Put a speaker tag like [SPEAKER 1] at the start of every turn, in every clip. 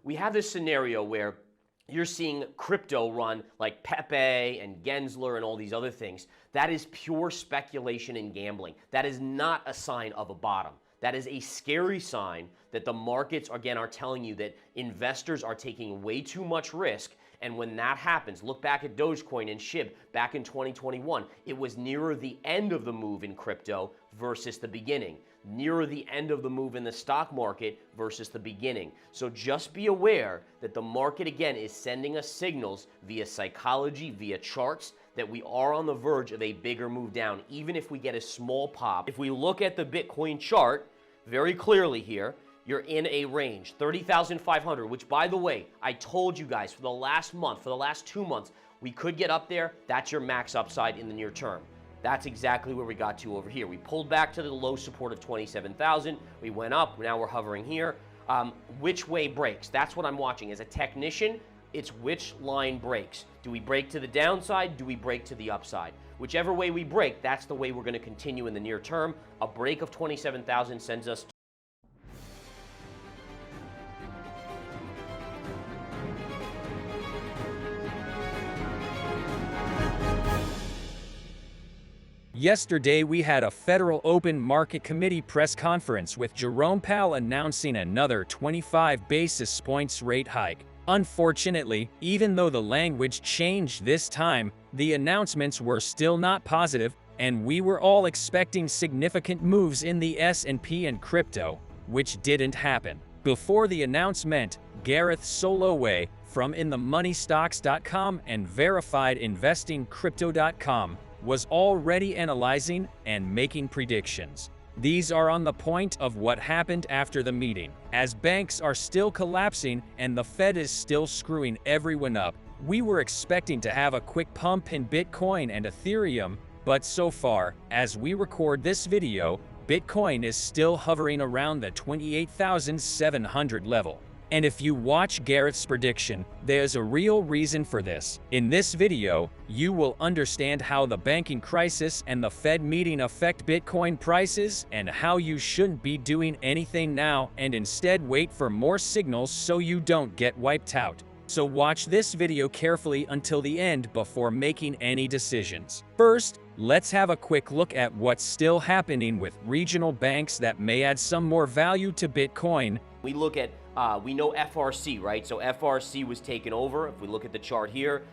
[SPEAKER 1] we have this scenario where you're seeing crypto run like Pepe and Gensler and all these other things. That is pure speculation and gambling. That is not a sign of a bottom. That is a scary sign that the markets, again, are telling you that investors are taking way too much risk. And when that happens, look back at Dogecoin and SHIB back in 2021. It was nearer the end of the move in crypto versus the beginning. Nearer the end of the move in the stock market versus the beginning. So just be aware that the market, again, is sending us signals via psychology, via charts, that we are on the verge of a bigger move down, even if we get a small pop. If we look at the Bitcoin chart very clearly here, you're in a range, 30,500, which, by the way, I told you guys for the last month, for the last 2 months, we could get up there. That's your max upside in the near term. That's exactly where we got to over here. We pulled back to the low support of 27,000. We went up. Now we're hovering here. Which way breaks? That's what I'm watching. As a technician, it's which line breaks. Do we break to the downside? Do we break to the upside? Whichever way we break, that's the way we're going to continue in the near term. A break of 27,000 sends us
[SPEAKER 2] Yesterday, we had a Federal Open Market Committee press conference with Raoul Pal announcing another 25 basis points rate hike. Unfortunately, even though the language changed this time, the announcements were still not positive, and we were all expecting significant moves in the S&P and crypto, which didn't happen. Before the announcement, Gareth Soloway from InTheMoneyStocks.com and VerifiedInvestingCrypto.com was already analyzing and making predictions. These are on the point of what happened after the meeting. As banks are still collapsing and the Fed is still screwing everyone up, we were expecting to have a quick pump in Bitcoin and Ethereum, but so far, as we record this video, Bitcoin is still hovering around the 28,700 level. And if you watch Gareth's prediction, there's a real reason for this. In this video, you will understand how the banking crisis and the Fed meeting affect Bitcoin prices and how you shouldn't be doing anything now and instead wait for more signals so you don't get wiped out. So watch this video carefully until the end before making any decisions. First, let's have a quick look at what's still happening with regional banks that may add some more value to Bitcoin.
[SPEAKER 1] We look at, we know FRC, right? So FRC was taken over. If we look at the chart here,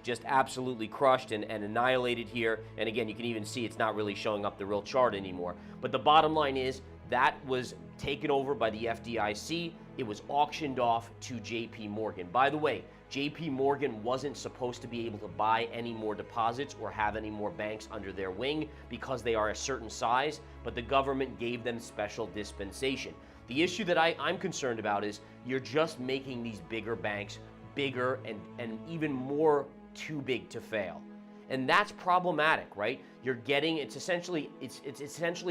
[SPEAKER 1] just absolutely crushed and annihilated here. And again, you can even see it's not really showing up the real chart anymore. But the bottom line is that was taken over by the FDIC. It was auctioned off to JP Morgan. By the way, JP Morgan wasn't supposed to be able to buy any more deposits or have any more banks under their wing because they are a certain size, but the government gave them special dispensation. The issue that I'm concerned about is you're just making these bigger banks bigger and even more too big to fail. And that's problematic, right? You're getting, it's essentially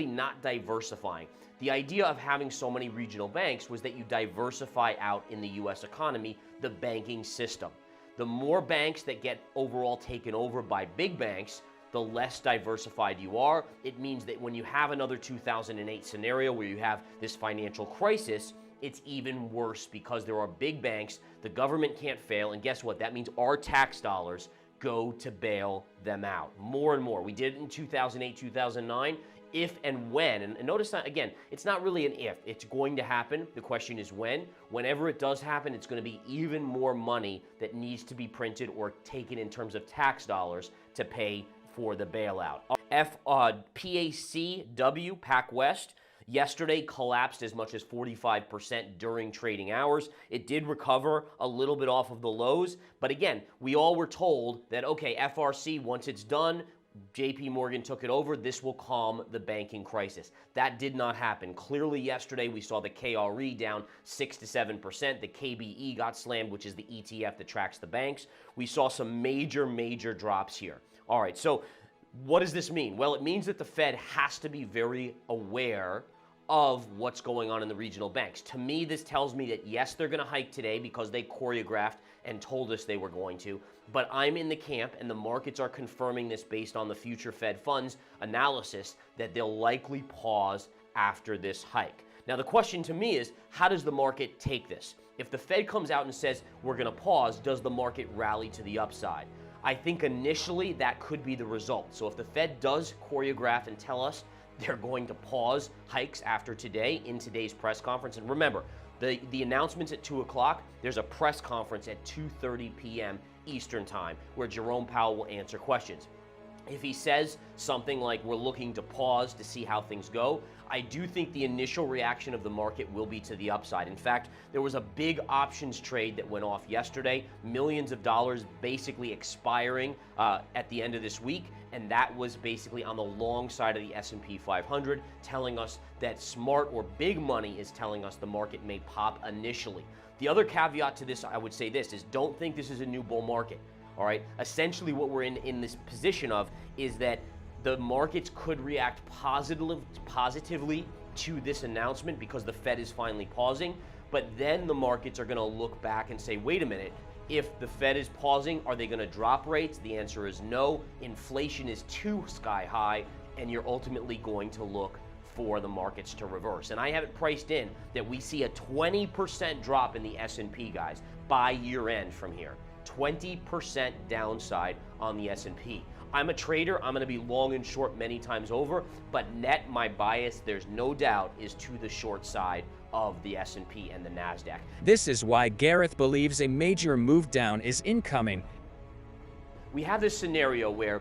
[SPEAKER 1] not diversifying. The idea of having so many regional banks was that you diversify out in the US economy, the banking system. The more banks that get overall taken over by big banks, the less diversified you are. It means that when you have another 2008 scenario where you have this financial crisis, it's even worse because there are big banks, the government can't fail, and guess what? That means our tax dollars go to bail them out more and more. We did it in 2008, 2009. If and when, and notice that again, it's not really an if, it's going to happen. The question is when. Whenever it does happen, it's going to be even more money that needs to be printed or taken in terms of tax dollars to pay for the bailout. PACW, PacWest, yesterday collapsed as much as 45% during trading hours. It did recover a little bit off of the lows, but again, we all were told that, okay, FRC, once it's done, JP Morgan took it over, this will calm the banking crisis. That did not happen. Clearly yesterday we saw the KRE down 6 to 7%. The KBE got slammed, which is the ETF that tracks the banks. We saw some major drops here. All right, so what does this mean? Well, it means that the Fed has to be very aware of what's going on in the regional banks. To me, this tells me that yes, they're going to hike today because they choreographed and told us they were going to, but I'm in the camp and the markets are confirming this based on the future Fed funds analysis that they'll likely pause after this hike. Now, the question to me is, how does the market take this? If the Fed comes out and says, we're going to pause, does the market rally to the upside? I think initially that could be the result. So if the Fed does choreograph and tell us they're going to pause hikes after today in today's press conference, and remember, the announcement's at 2 o'clock, there's a press conference at 2:30 p.m. Eastern time where Jerome Powell will answer questions. If he says something like, we're looking to pause to see how things go, I do think the initial reaction of the market will be to the upside. In fact, there was a big options trade that went off yesterday, millions of dollars basically expiring at the end of this week, and that was basically on the long side of the S&P 500, telling us that smart or big money is telling us the market may pop initially. The other caveat to this, I would say this, is don't think this is a new bull market. All right, essentially what we're in this position of is that the markets could react positively to this announcement because the Fed is finally pausing, but then the markets are going to look back and say, wait a minute, if the Fed is pausing, are they going to drop rates? The answer is no. Inflation is too sky high, and you're ultimately going to look for the markets to reverse. And I have it priced in that we see a 20% drop in the S&P, guys, by year end from here. 20% downside on the S&P. I'm a trader. I'm going to be long and short many times over, but net my bias, there's no doubt, is to the short side of the S&P and the NASDAQ.
[SPEAKER 2] This is why Gareth believes a major move down is incoming.
[SPEAKER 1] We have this scenario where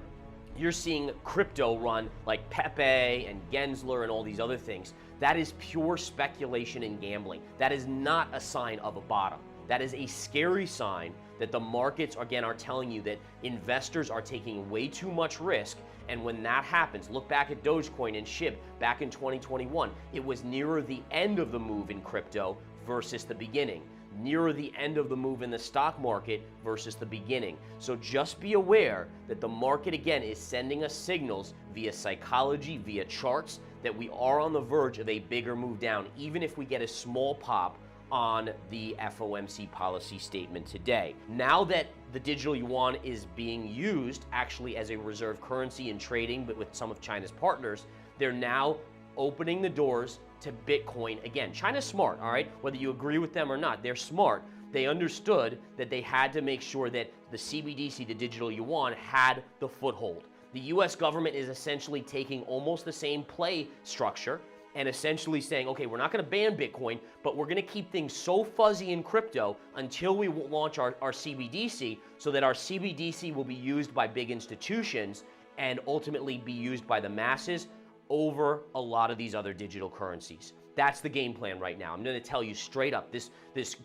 [SPEAKER 1] you're seeing crypto run like Pepe and Gensler and all these other things. That is pure speculation and gambling. That is not a sign of a bottom. That is a scary sign that the markets, again, are telling you that investors are taking way too much risk. And when that happens, look back at Dogecoin and SHIB back in 2021. It was nearer the end of the move in crypto versus the beginning. Nearer the end of the move in the stock market versus the beginning. So just be aware that the market, again, is sending us signals via psychology, via charts, that we are on the verge of a bigger move down, even if we get a small pop on the FOMC policy statement today. Now that the digital yuan is being used actually as a reserve currency in trading, but with some of China's partners, they're now opening the doors to Bitcoin. Again, China's smart, all right? Whether you agree with them or not, they're smart. They understood that they had to make sure that the CBDC, the digital yuan, had the foothold. The US government is essentially taking almost the same play structure and essentially saying, okay, we're not going to ban Bitcoin, but we're going to keep things so fuzzy in crypto until we launch our CBDC, so that our CBDC will be used by big institutions and ultimately be used by the masses over a lot of these other digital currencies. That's the game plan right now. I'm going to tell you straight up, this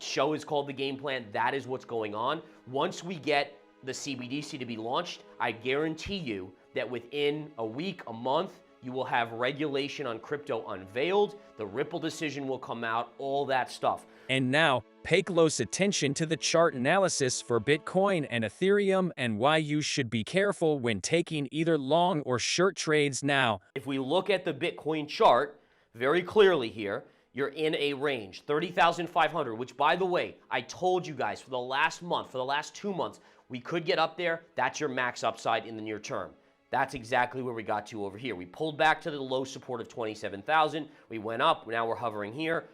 [SPEAKER 1] show is called The Game Plan. That is what's going on. Once we get the CBDC to be launched, I guarantee you that within a week, a month, you will have regulation on crypto unveiled, the Ripple decision will come out, all that stuff.
[SPEAKER 2] And now, pay close attention to the chart analysis for Bitcoin and Ethereum and why you should be careful when taking either long or short trades now.
[SPEAKER 1] If we look at the Bitcoin chart very clearly here, you're in a range, 30,500, which, by the way, I told you guys for the last month, for the last 2 months, we could get up there. That's your max upside in the near term. That's exactly where we got to over here. We pulled back to the low support of 27,000. We went up. Now we're hovering here.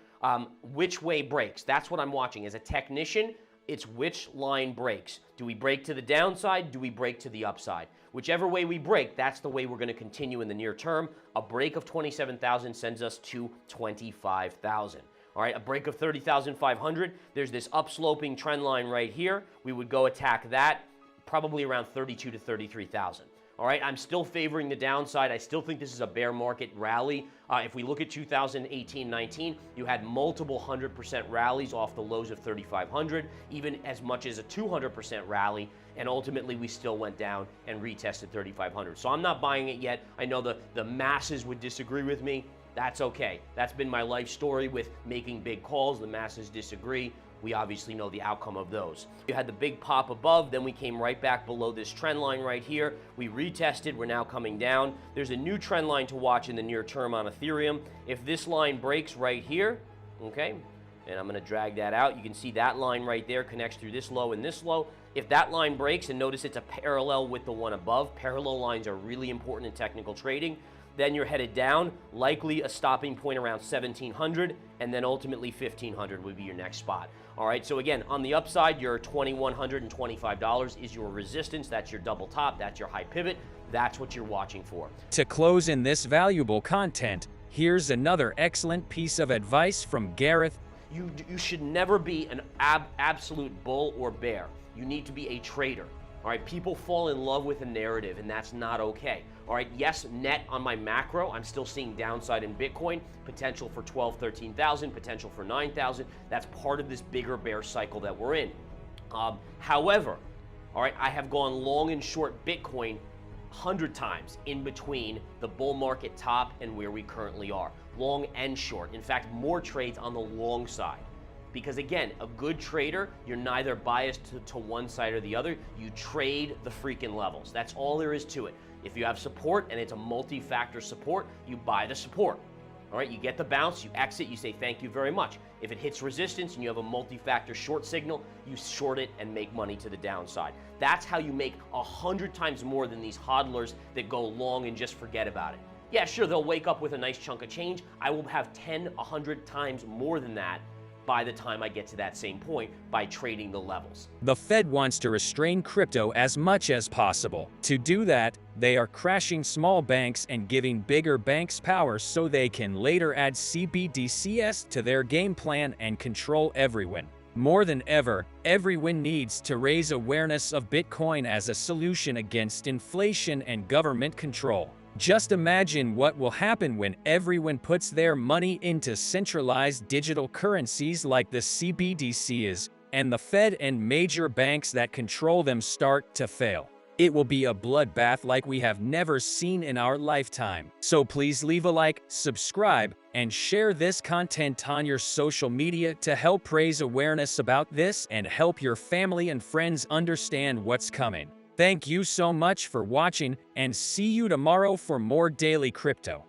[SPEAKER 1] Which way breaks? That's what I'm watching. As a technician, it's which line breaks. Do we break to the downside? Do we break to the upside? Whichever way we break, that's the way we're going to continue in the near term. A break of 27,000 sends us to 25,000. All right, a break of 30,500. There's this upsloping trend line right here. We would go attack that probably around 32 to 33,000. All right, I'm still favoring the downside. I still think this is a bear market rally. If we look at 2018-19, you had multiple 100% rallies off the lows of 3,500, even as much as a 200% rally, and ultimately we still went down and retested 3,500. So I'm not buying it yet. I know the masses would disagree with me. That's okay. That's been my life story with making big calls. The masses disagree. We obviously know the outcome of those. You had the big pop above, then we came right back below this trend line right here. We retested, we're now coming down. There's a new trend line to watch in the near term on Ethereum. If this line breaks right here, okay, and I'm gonna drag that out, you can see that line right there connects through this low and this low. If that line breaks, and notice it's a parallel with the one above, parallel lines are really important in technical trading. Then you're headed down, likely a stopping point around 1,700, and then ultimately 1,500 would be your next spot. All right, so again, on the upside, your $2,125 is your resistance. That's your double top. That's your high pivot. That's what you're watching for.
[SPEAKER 2] To close in this valuable content, here's another excellent piece of advice from Gareth.
[SPEAKER 1] You should never be an absolute bull or bear. You need to be a trader. All right, people fall in love with a narrative, and that's not okay. All right, yes, net on my macro, I'm still seeing downside in Bitcoin, potential for 12, 13,000, potential for 9,000. That's part of this bigger bear cycle that we're in. However, all right, I have gone long and short Bitcoin 100 times in between the bull market top and where we currently are, long and short. In fact, more trades on the long side. Because again, a good trader, you're neither biased to one side or the other. You trade the freaking levels. That's all there is to it. If you have support and it's a multi-factor support, you buy the support. All right, you get the bounce, you exit, you say thank you very much. If it hits resistance and you have a multi-factor short signal, you short it and make money to the downside. That's how you make 100 times more than these hodlers that go long and just forget about it. Yeah, sure, they'll wake up with a nice chunk of change. I will have 10, 100 times more than that by the time I get to that same point by trading the levels.
[SPEAKER 2] The Fed wants to restrain crypto as much as possible. To do that, they are crashing small banks and giving bigger banks power so they can later add CBDCs to their game plan and control everyone. More than ever, everyone needs to raise awareness of Bitcoin as a solution against inflation and government control. Just imagine what will happen when everyone puts their money into centralized digital currencies like the CBDCs, and the Fed and major banks that control them start to fail. It will be a bloodbath like we have never seen in our lifetime. So please leave a like, subscribe, and share this content on your social media to help raise awareness about this and help your family and friends understand what's coming. Thank you so much for watching, and see you tomorrow for more Daily Crypto.